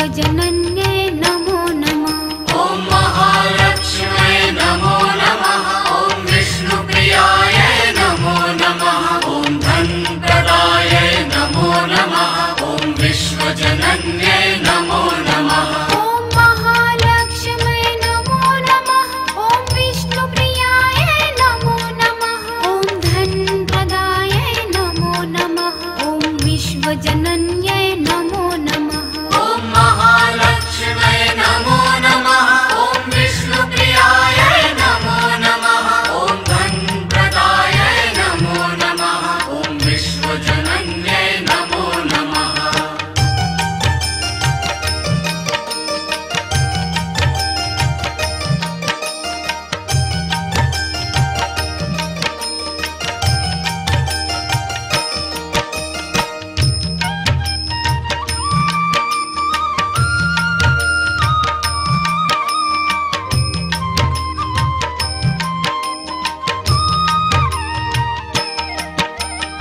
विश्वजनन्ये नमो नमः। ॐ महालक्ष्म्यै नमो नमः। ॐ विष्णुप्रियायै नमो नमः। ॐ धनप्रदायै नमो नमः। ॐ विश्वजनन्यै नमो नमः। ॐ महालक्ष्म्यै नमो नमः। ॐ विष्णुप्रियायै नमो नमः। ॐ धनप्रदायै नमो नमः। ॐ विश्वजनन्यै नमो नमः। ॐ महालक्ष्म्यै नमो नमः। ॐ विष्णुप्रियायै नमो नमः। ॐ धनप्रदायै नमो नमः। ॐ विश्वजनन्यै नमो नमः।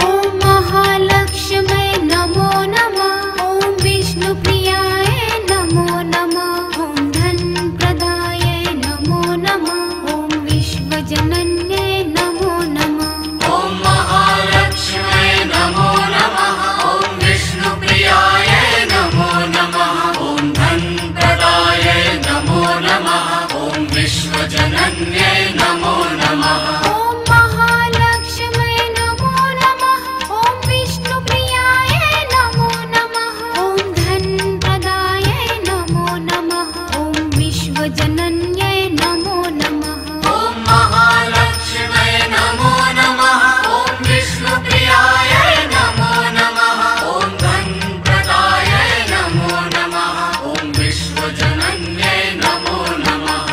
ॐ महालक्ष्म्यै नमो नमः। ॐ विष्णुप्रियायै नमो नमः। ॐ धनप्रदायै नमो नमः। ॐ विश्वजनन्यै नमो नमः। ॐ महालक्ष्म्यै नमो नमः। ॐ विष्णुप्रियायै नमो नमः। ॐ धनप्रदायै नमो नमः। ॐ विश्वजनन्यै नमो नमः। ॐ महालक्ष्म्यै नमो नमः। ॐ विष्णुप्रियायै नमो नमः। ॐ धनप्रदायै नमो नमः। ॐ विश्वजनन्यै नमो नमः। ॐ महालक्ष्म्यै नमो नमः। ॐ विष्णुप्रियायै नमो नमः। ॐ धनप्रदायै नमो नमः। ॐ विश्वजनन्यै नमो नमः।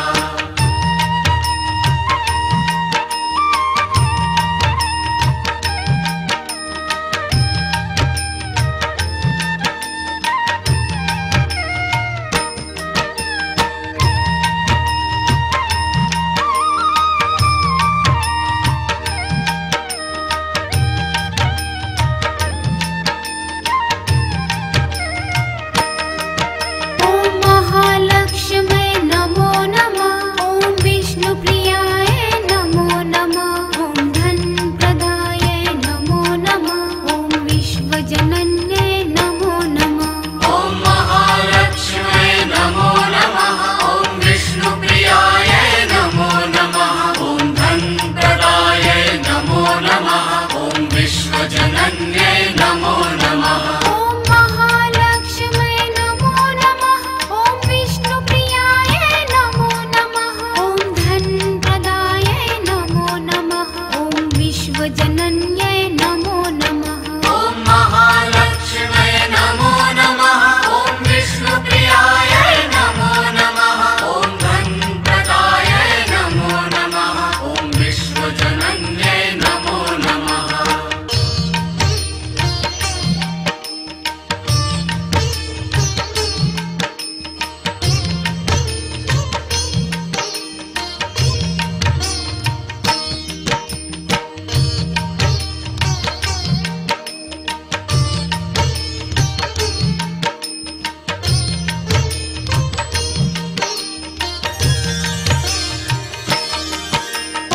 ॐ महालक्ष्म्यै नमो नमः। ॐ विष्णुप्रियायै नमो नमः। ॐ धनप्रदायै नमो नमः। ॐ विश्वजनन्यै नमो नमः। ॐ महालक्ष्म्यै नमो नमः। ॐ विष्णुप्रियायै नमो नमः। ॐ धनप्रदायै नमो नमः। ॐ विश्वजनन्यै नमो नमः। ॐ महालक्ष्म्यै नमो नमः। ॐ विष्णुप्रियायै नमो नमः। ॐ धनप्रदायै नमो नमः। ॐ विश्वजनन्यै नमो नमः। ॐ महालक्ष्म्यै नमो नमः। ॐ विष्णुप्रियायै नमो नमः। ॐ धनप्रदायै नमो नमः। ॐ विश्वजनन्यै नमो नमः।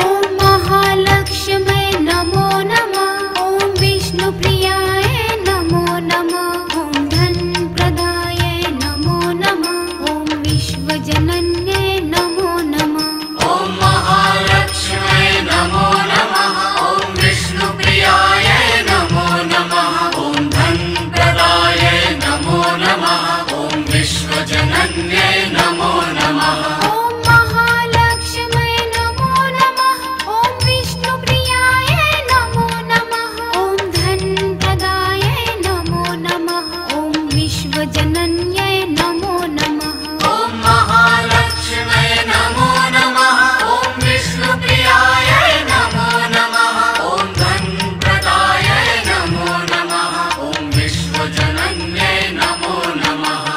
ॐ महालक्ष्म्यै नमो नमः। ॐ विष्णुप्रियायै नमो नमः। ॐ धनप्रदायै नमो नमः। ॐ विश्वजनन्यै नमो नमः। ॐ महालक्ष्म्यै नमो नमः। ॐ विष्णुप्रियायै नमो नमः। ॐ धनप्रदायै नमो नमः। ॐ विश्वजनन्यै नमो नमः। ॐ महालक्ष्म्यै नमो नमः। ॐ विष्णुप्रियायै नमो नमः। ॐ धनप्रदायै नमो नमः। ॐ विश्वजनन्यै नमो नमः। ॐ महालक्ष्म्यै नमो नमः। ॐ विष्णुप्रियायै नमो नमः। ॐ धनप्रदायै नमो नमः। ॐ विश्वजनन्यै नमो नमः।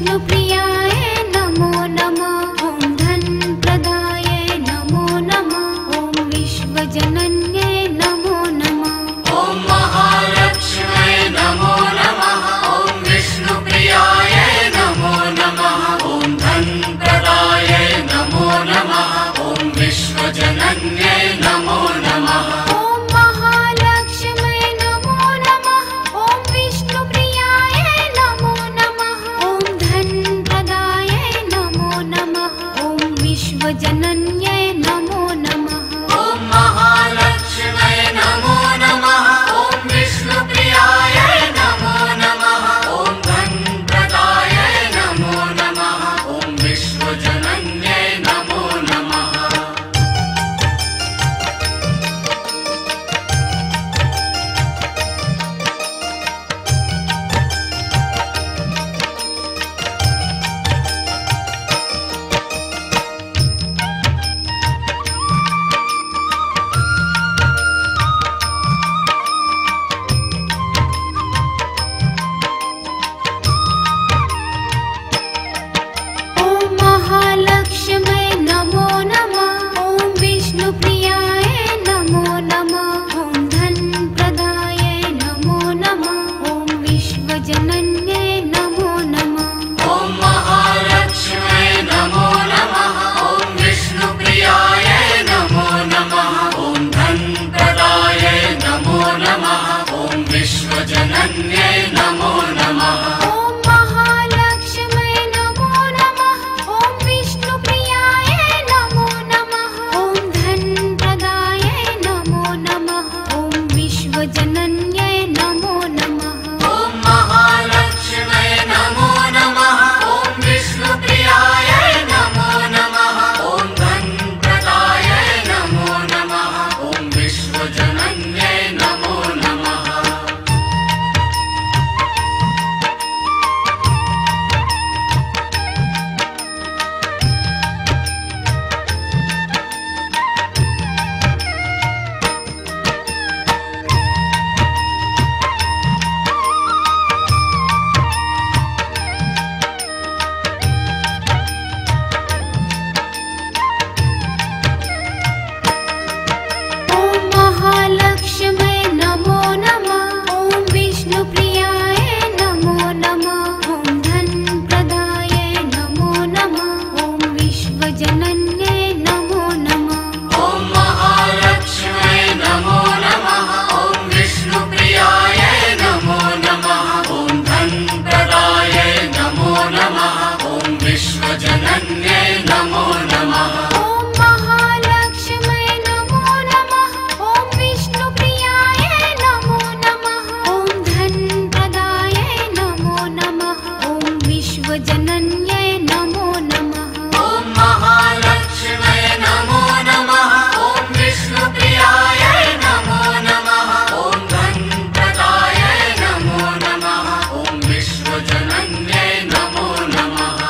विष्णुप्रियाय नमो नमः। ॐ धनप्रदाय नमो नमः। ॐ विश्वजनन्यै नमो नमः। ॐ महालक्ष्म्यै नमो नमः। ॐ विष्णुप्रियाय नमो नमः। ॐ धनप्रदाय नमो नमः। ॐ विश्वजनन्यै नमो नमः। ॐ महालक्ष्म्यै नमो नमः। ॐ विष्णुप्रियाय नमो नमः। ॐ धनप्रदाय नमो नमः। ॐ विश्वजनन्यै नमो नमः। ॐ महालक्ष्म्यै नमो नमः। ॐ विष्णुप्रियाय नमो नमः। ॐ धनप्रदाय नमो नमः। ॐ विश्वजनन्यै नमो नमः। ॐ महालक्ष्म्यै नमो नमः। ॐ विष्णुप्रियाय नमो नमः। ॐ धनप्रदाय नमो नमः। ॐ विश्वजनन्यै नमो नमः। ॐ महालक्ष्म्यै नमो नमः। ॐ विष्णुप्रियाय नमो नमः। ॐ धनप्रदाय नमो नमः। ॐ विश्वजनन्यै नमो नमः। ॐ महालक्ष्म्यै नमो नमः। ॐ विष्णुप्रियाय नमो नमः। ॐ धनप्रदाय नमो नमः। ॐ विश्वजनन्यै नमो नमः। ॐ महालक्ष्म्यै नमो नमः। ॐ विष्णुप्रियाय नमो नमः। ॐ धनप्रदाय नमो नमः। ॐ विश्वजनन्यै नमो नमः। ॐ महालक्ष्म्यै नमो नमः। ॐ विष्णुप्रियाय नमो नमः। ॐ धनप्रदाय नमो नमः। ॐ विश्वजनन्यै नमो नमः। ॐ महालक्ष्म्यै नमो नमः। ॐ विष्णुप्रियाय नमो नमः। ॐ धनप्रदाय नमो नमः। ॐ विश्वजनन्यै नमो नमः। ॐ महालक्ष्म्यै नमो नमः। ॐ विष्णुप्रियाय नमो नमः। ॐ धनप्रदाय नमो नमः। ॐ विश्वजनन्यै नमो नमः। ॐ महालक्ष्म्यै नमो नमः। ॐ विष्णुप्रियाय नमो नमः। ॐ धनप्रदाय नमो नमः। ॐ विश्वजनन्यै नमो नमः।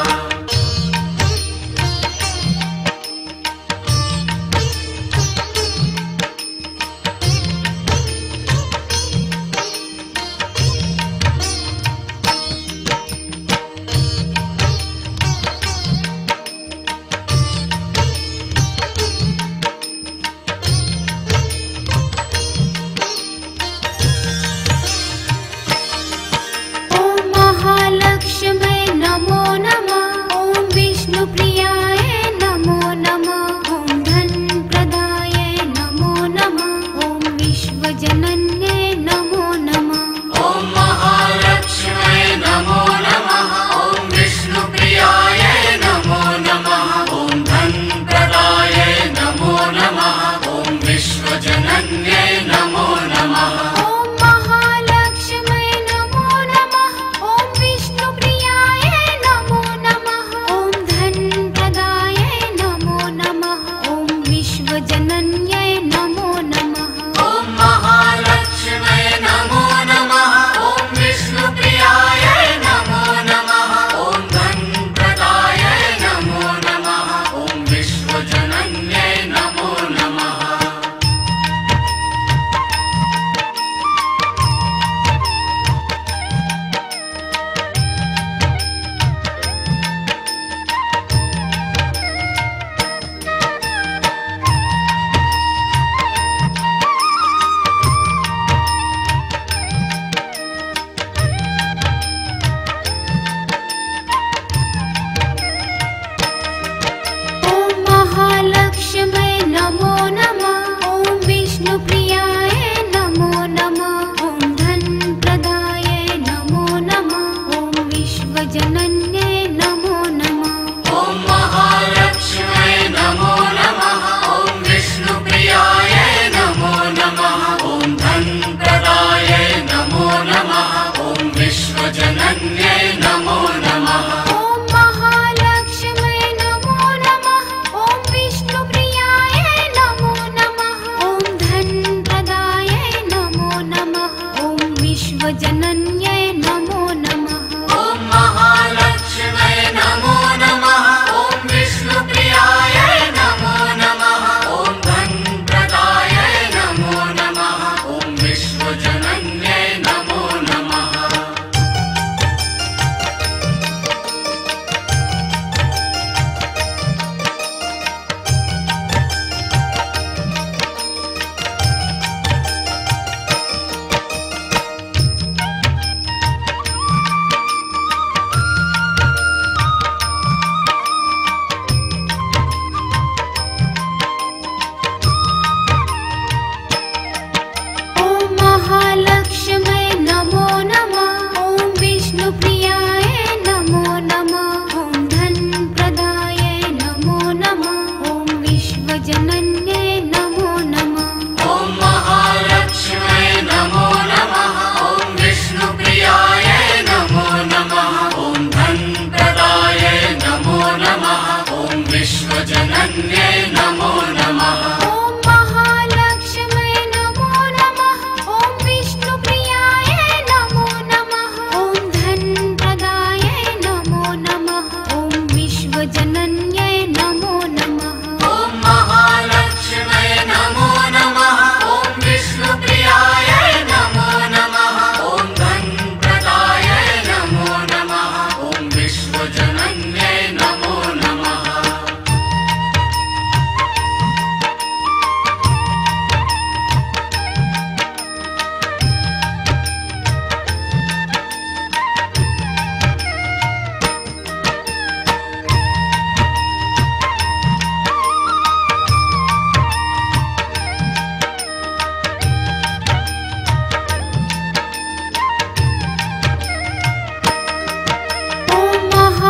विश्वजनन्यै नमो नमः। ॐ महालक्ष्म्यै नमो नमः। ॐ विष्णुप्रियायै नमो नमः। ॐ धनप्रदायै नमो नमः। ॐ विश्वजनन्यै नमो नमः। ॐ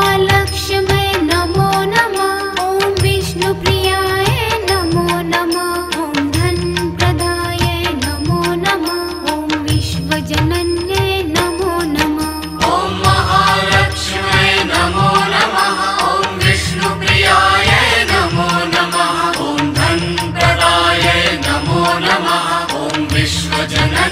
महालक्ष्म्यै नमो नमः। ॐ विष्णुप्रियायै नमो नमः। ॐ धनप्रदायै नमो नमः। ॐ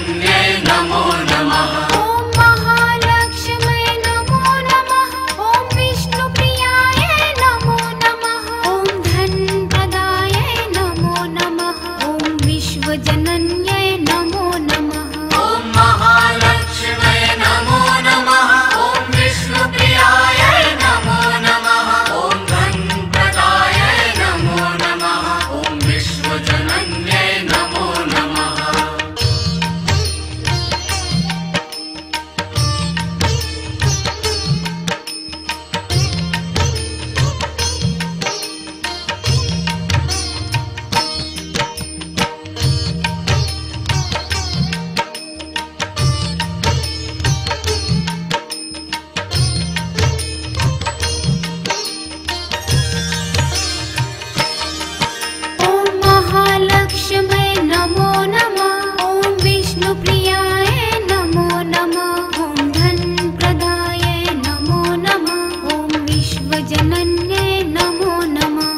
विश्वजनन्यै नमो नमः।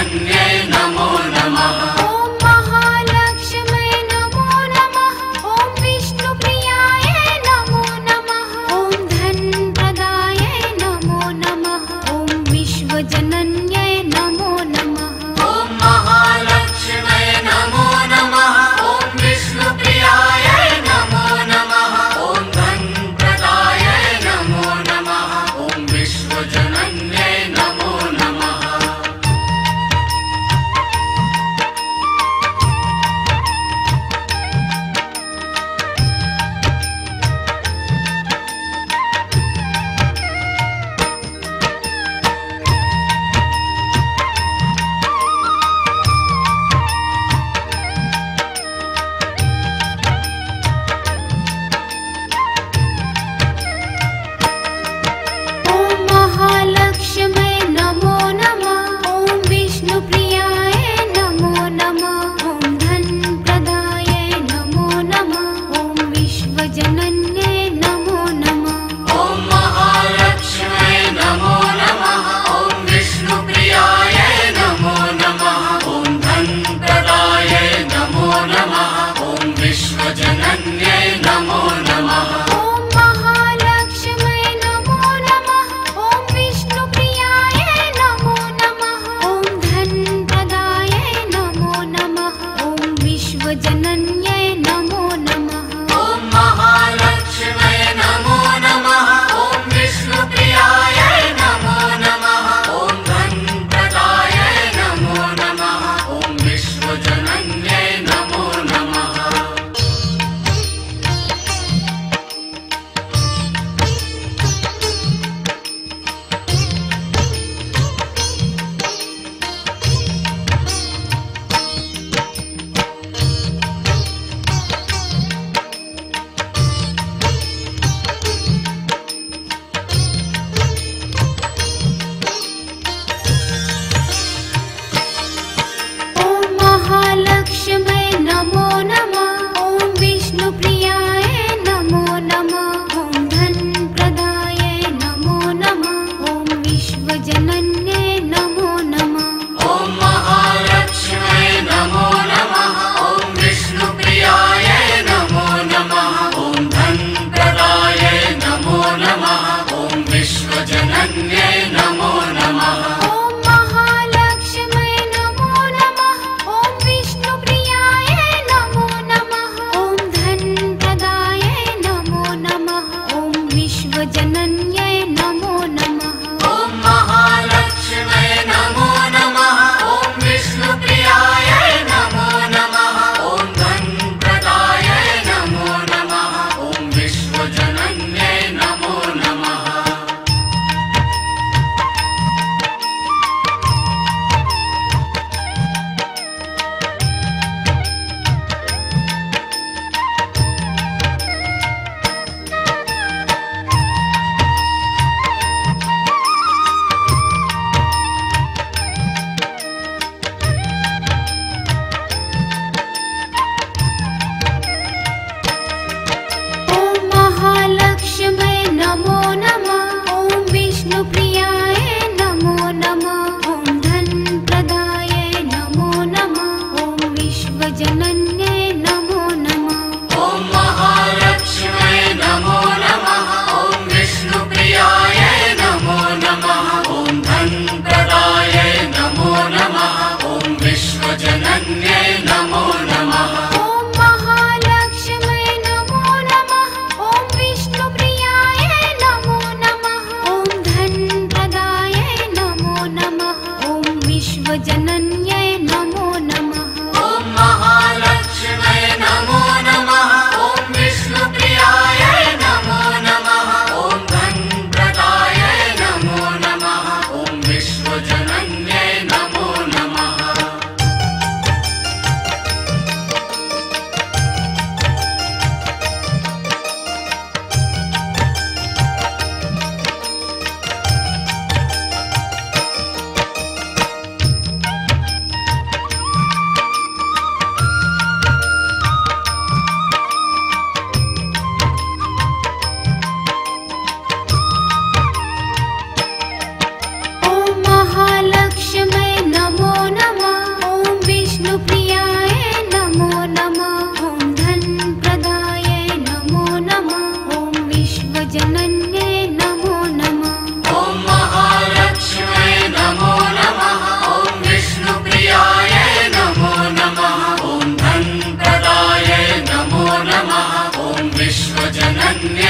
विश्वजनन्यै नमो नमः। ॐ महालक्ष्म्यै नमो नमः। ॐ विष्णुप्रियाय नमो नमः। ॐ धनप्रदायै नमो नमः। ॐ विश्वजनन्यै नमो नमः। ॐ महालक्ष्म्यै नमो नमः। ॐ विष्णुप्रियायै नमो नमः। ॐ धनप्रदायै नमो नमः। ॐ विश्वजनन्यै नमो नमः। ॐ महालक्ष्म्यै नमो नमः। ॐ विष्णुप्रियाय नमो नमः। ॐ धनप्रदायै नमो नमः। ॐ विश्वजनन्यै नमो नमः। ॐ महालक्ष्म्यै नमो नमः। ॐ विष्णुप्रियायै नमो नमः। ॐ धनप्रदायै नमो नमः। ॐ विश्वजनन्यै नमो नमः। ॐ महालक्ष्म्यै नमो नमः। ॐ विष्णुप्रियाय नमो नमः। ॐ धनप्रदायै नमो नमः। ॐ विश्वजनन्यै नमो नमः। ॐ महालक्ष्म्यै नमो नमः। ॐ विष्णुप्रियायै नमो नमः। ॐ धनप्रदायै नमो नमः। ॐ विश्वजनन्यै नमो नमः। ॐ महालक्ष्म्यै नमो नमः। ॐ विष्णुप्रियाय नमो नमः। ॐ धनप्रदायै नमो नमः। ॐ विश्वजनन्यै नमो नमः। ॐ महालक्ष्म्यै नमो नमः। ॐ विष्णुप्रियायै नमो नमः। ॐ धनप्रदायै नमो नमः। ॐ विश्वजनन्यै नमो नमः। ॐ महालक्ष्म्यै नमो नमः। ॐ विष्णुप्रियाय नमो नमः। ॐ धनप्रदायै नमो नमः। ॐ विश्वजनन्यै नमो नमः। ॐ महालक्ष्म्यै नमो नमः। ॐ विष्णुप्रियायै नमो नमः। ॐ धनप्रदायै नमो नमः। ॐ विश्वजनन्यै नमो नमः। ॐ महालक्ष्म्यै नमो नमः। ॐ विष्णुप्रियाय नमो नमः। ॐ धनप्रदायै नमो नमः। ॐ विश्वजनन्यै नमो नमः। ॐ महालक्ष्म्यै नमो नमः। ॐ विष्णुप्रियायै नमो नमः। ॐ धनप्रदायै नमो नमः। ॐ विश्वजनन्यै नमो नमः। ॐ महालक्ष्म्यै नमो नमः। ॐ विष्णुप्रियाय नमो नमः। ॐ धनप्रदायै नमो नमः। ॐ विश्वजनन्यै नमो नमः। ॐ महालक्ष्म्यै नमो नमः। ॐ विष्णुप्रियायै नमो नमः। ॐ धनप्रदायै नमो नमः। ॐ विश्वजनन्यै नमो नमः। धन्य